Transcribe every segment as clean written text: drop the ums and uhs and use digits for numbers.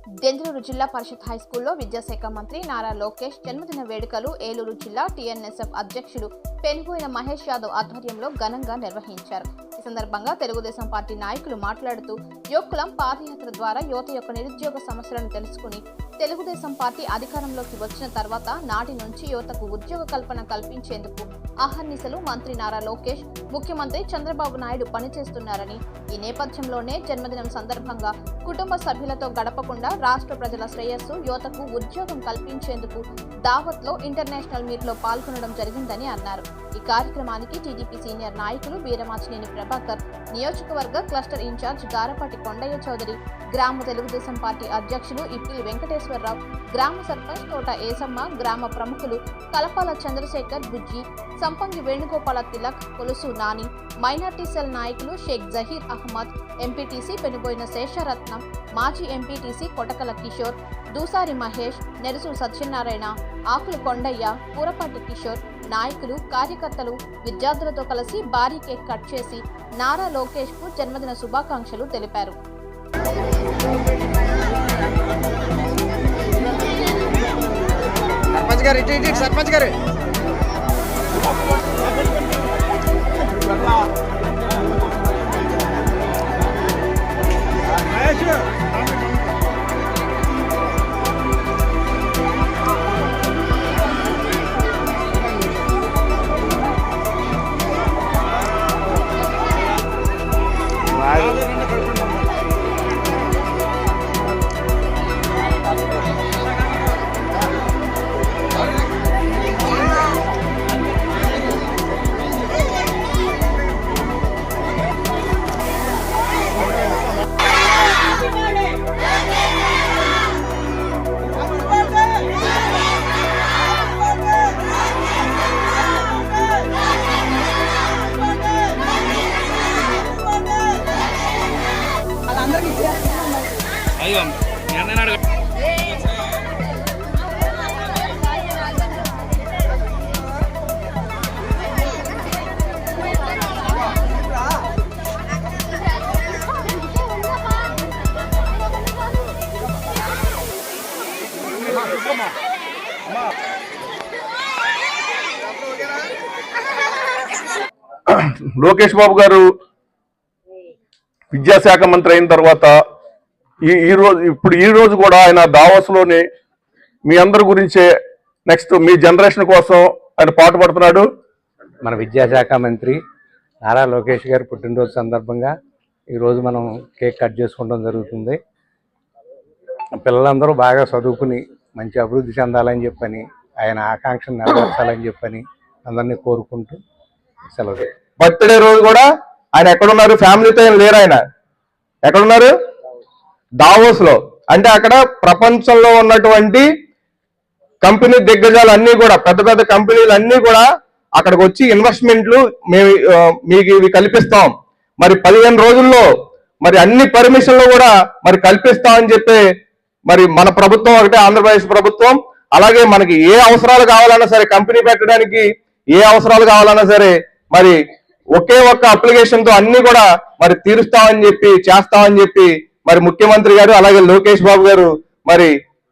దెందులూరు జిల్లా పరిషత్ హైస్కూల్లో విద్యాశాఖ మంత్రి నారా లోకేష్ జన్మదిన వేడుకలు ఏలూరు జిల్లా టీఎన్ఎస్ఎఫ్ అధ్యక్షుడు పెనుబోయిన మహేష్ యాదవ్ ఆధ్వర్యంలో ఘనంగా నిర్వహించారు. ఈ సందర్భంగా తెలుగుదేశం పార్టీ నాయకులు మాట్లాడుతూ యువకులం పాదయాత్ర ద్వారా యువత యొక్క నిరుద్యోగ సమస్యలను తెలుసుకుని తెలుగుదేశం పార్టీ అధికారంలోకి వచ్చిన తర్వాత నాటి నుంచి యువతకు ఉద్యోగ కల్పన కల్పించేందుకు అహర్నిశలు మంత్రి నారా లోకేష్, ముఖ్యమంత్రి చంద్రబాబు నాయుడు పనిచేస్తున్నారని, ఈ నేపథ్యంలోనే జన్మదినం సందర్భంగా కుటుంబ సభ్యులతో గడపకుండా రాష్ట్ర ప్రజల శ్రేయస్సు యువతకు ఉద్యోగం కల్పించేందుకు దావత్లో ఇంటర్నేషనల్ మీట్లో పాల్గొనడం జరిగిందని అన్నారు. ఈ కార్యక్రమానికి టీడీపీ సీనియర్ నాయకులు వీరమాచినేని ప్రభాకర్, నియోజకవర్గ క్లస్టర్ ఇన్ఛార్జ్ గారపాటి కొండయ్య చౌదరి, గ్రామ తెలుగుదేశం పార్టీ అధ్యక్షులు ఇప్పిలి వెంకటేశ్వరరావు, గ్రామ సర్పంచ్ తోట ఏసమ్మ, గ్రామ ప్రముఖులు కలపాల చంద్రశేఖర్, బుజ్జి, సంపంగి వేణుగోపాల తిలక్, కొలుసు నాని, మైనార్టీ సెల్ నాయకులు షేక్ జహీర్ అహ్మద్, ఎంపీటీసీ పెనుబోయిన శేషరత్నం, మాజీ ఎంపీటీసీ కొటకల కిషోర్, దూసారి మహేష్, నెరుసు సత్యనారాయణ, ఆకులు కొండయ్య, పూరపాటి కిషోర్, నాయకులు, కార్యకర్తలు విద్యార్థులతో కలిసి భారీ కేక్ కట్ చేసి నారా లోకేష్ కు జన్మదిన శుభాకాంక్షలు తెలిపారు. సర్పంచ్ గారు లోకేష్ బాబు గారు విద్యాశాఖ మంత్రి అయిన తర్వాత ఈ రోజు కూడా ఆయన దావోస్ లోనే మీ అందరి గురించే నెక్స్ట్ మీ జనరేషన్ కోసం ఆయన పాటుపడుతున్నాడు. మన విద్యాశాఖ మంత్రి నారా లోకేష్ గారి పుట్టినరోజు సందర్భంగా ఈరోజు మనం కేక్ కట్ చేసుకోవడం జరుగుతుంది. పిల్లలందరూ బాగా చదువుకుని మంచి అభివృద్ధి చెందాలని చెప్పని, ఆయన ఆకాంక్షను నెరవేర్చాలని చెప్పని అందరినీ కోరుకుంటూ సెలవు. బర్త్డే రోజు కూడా ఆయన ఎక్కడున్నారు? ఫ్యామిలీతో ఏం లేరు. ఆయన ఎక్కడున్నారు? దావోస్ లో. అంటే అక్కడ ప్రపంచంలో ఉన్నటువంటి కంపెనీ దిగ్గజాలు అన్ని కూడా, పెద్ద పెద్ద కంపెనీలు అన్ని కూడా అక్కడికి వచ్చి ఇన్వెస్ట్మెంట్లు మీకు ఇవి కల్పిస్తాం, మరి 15 రోజుల్లో మరి అన్ని పర్మిషన్లు కూడా మరి కల్పిస్తామని చెప్పి మరి మన ప్రభుత్వం ఒకటే, ఆంధ్రప్రదేశ్ ప్రభుత్వం. అలాగే మనకి ఏ అవసరాలు కావాలన్నా సరే, కంపెనీ పెట్టడానికి ఏ అవసరాలు కావాలన్నా సరే మరి ఒకే ఒక్క అప్లికేషన్ తో అన్ని కూడా మరి తీరుస్తామని చెప్పి, చేస్తామని చెప్పి మరి ముఖ్యమంత్రి గారు అలాగే లోకేష్ బాబు గారు మరి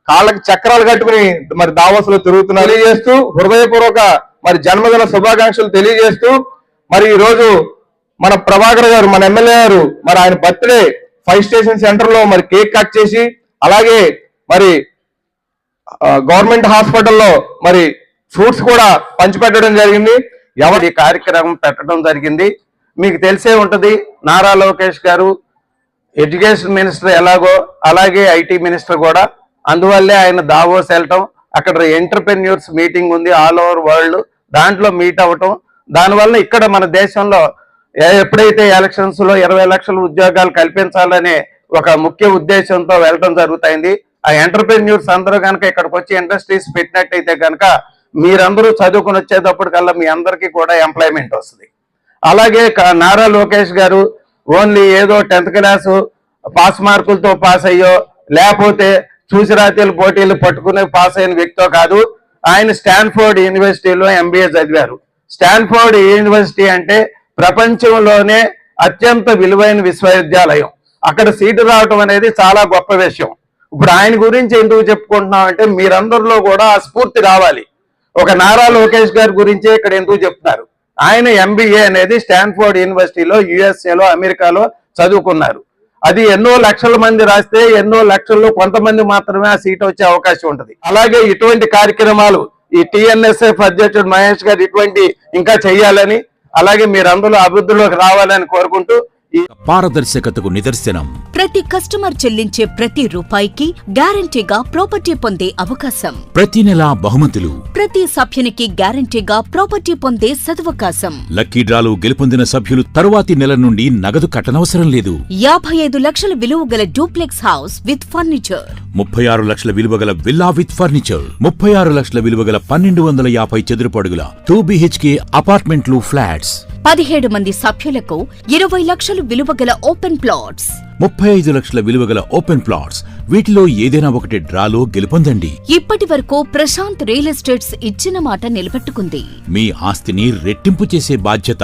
కాళ్ళకి చక్రాలు కట్టుకుని మరి దావోస్ లో తిరుగుతున్నారు. తెలియజేస్తూ హృదయపూర్వక మరి జన్మదిన శుభాకాంక్షలు తెలియజేస్తూ మరి ఈ రోజు మన ప్రభాకర్ గారు, మన ఎమ్మెల్యే గారు మరి ఆయన బర్త్డే 5 స్టేషన్ సెంటర్ లో మరి కేక్ కట్ చేసి, అలాగే మరి గవర్నమెంట్ హాస్పిటల్లో మరి ఫ్రూట్స్ కూడా పంచిపెట్టడం జరిగింది. ఎవరి కార్యక్రమం పెట్టడం జరిగింది. మీకు తెలిసే ఉంటది, నారా లోకేష్ గారు ఎడ్యుకేషన్ మినిస్టర్ ఎలాగో అలాగే ఐటీ మినిస్టర్ కూడా. అందువల్లే ఆయన దావోస్ వెళ్ళటం, అక్కడ ఎంటర్ప్రెన్యూర్స్ మీటింగ్ ఉంది ఆల్ ఓవర్ వరల్డ్, దాంట్లో మీట్ అవ్వటం. దానివల్ల ఇక్కడ మన దేశంలో ఎప్పుడైతే ఎలక్షన్స్ లో 20 లక్షల ఉద్యోగాలు కల్పించాలనే ఒక ముఖ్య ఉద్దేశంతో వెళ్ళటం జరుగుతుంది. ఆ ఎంటర్ప్రెన్యూర్స్ అందరూ కనుక ఇక్కడికి వచ్చి ఇండస్ట్రీస్ పెట్టినట్టయితే కనుక మీరందరూ చదువుకుని వచ్చేటప్పటికల్లా మీ అందరికీ కూడా ఎంప్లాయ్మెంట్ వస్తుంది. అలాగే నారా లోకేష్ గారు ఓన్లీ ఏదో 10th క్లాసు పాస్ మార్కులతో పాస్ అయ్యో, లేకపోతే చూసిరాతీల పోటీలు పట్టుకుని పాస్ అయిన వ్యక్తో కాదు. ఆయన స్టాన్ఫోర్డ్ యూనివర్సిటీలో MBA చదివారు. స్టాన్ఫోర్డ్ యూనివర్సిటీ అంటే ప్రపంచంలోనే అత్యంత విలువైన విశ్వవిద్యాలయం. అక్కడ సీటు రావటం అనేది చాలా గొప్ప విషయం. ఇప్పుడు ఆయన గురించి ఎందుకు చెప్పుకుంటున్నాం అంటే మీరందరిలో కూడా ఆ స్ఫూర్తి రావాలి. ఒక నారా లోకేష్ గారి గురించే ఇక్కడ ఎందుకు చెప్తున్నారు. ఆయన MBA అనేది స్టాన్ఫోర్డ్ యూనివర్సిటీలో USA లో అమెరికాలో చదువుకున్నారు. అది ఎన్నో లక్షల మంది రాస్తే ఎన్నో లక్షల్లో కొంతమంది మాత్రమే ఆ సీట్ వచ్చే అవకాశం ఉంటుంది. అలాగే ఇటువంటి కార్యక్రమాలు ఈ TNSF అధ్యక్షుడు మహేష్ గారు ఇటువంటి ఇంకా చేయాలని, అలాగే మీరందరూ అభివృద్ధిలోకి రావాలని కోరుకుంటూ పారదర్శకతకు నిదర్శనం. ప్రతి కస్టమర్ చెల్లించే ప్రతి రూపాయికి గ్యారంటీగా ప్రాపర్టీ పొందే అవకాశం. ప్రతి నెలా బహుమతులు. ప్రతి సభ్యునికి గ్యారంటీగా ప్రాపర్టీ పొందే సదవకాశం. లక్కీ డ్రాలు గెలుపొందిన సభ్యులు తరువాతి నెల నుండి నగదు కట్టనవసరం లేదు. 55 లక్షల విలువ గల డూప్లెక్స్ హౌస్ విత్ ఫర్నిచర్. 36 లక్షల విలువ గల విల్లా విత్ ఫర్నిచర్. 36 లక్షల విలువ గల 1250 చదురపు అడుగుల 2 BHK అపార్ట్మెంట్లు, ఫ్లాట్స్. 17 మంది సభ్యులకు 20 లక్షలు విలువ గల ఓపెన్ ప్లాట్స్. 35 లక్షల విలువ గల ఓపెన్ ప్లాట్స్. వీటిలో ఏదైనా ఒకటి డ్రాలో గెలుపొందండి. ఇప్పటి వరకు ప్రశాంత్ రియల్ ఎస్టేట్స్ ఇచ్చిన మాట నిలబెట్టుకుంది. మీ ఆస్తిని రెట్టింపు చేసే బాధ్యత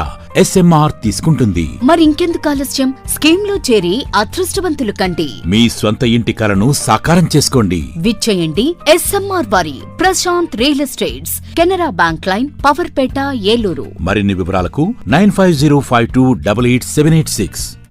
SMR తీసుకుంటుంది. మరింకెందుకు ఆలస్యం? స్కీమ్ లో చేరి అదృష్టవంతులు కండి. మీ స్వంత ఇంటి కలను సాకారం చేసుకోండి. విచ్చేయండి SMR వారి Prashant real estates, Canara bank line, Powerpet, Eluru. మరిన్ని వివరాలకు 9505288786.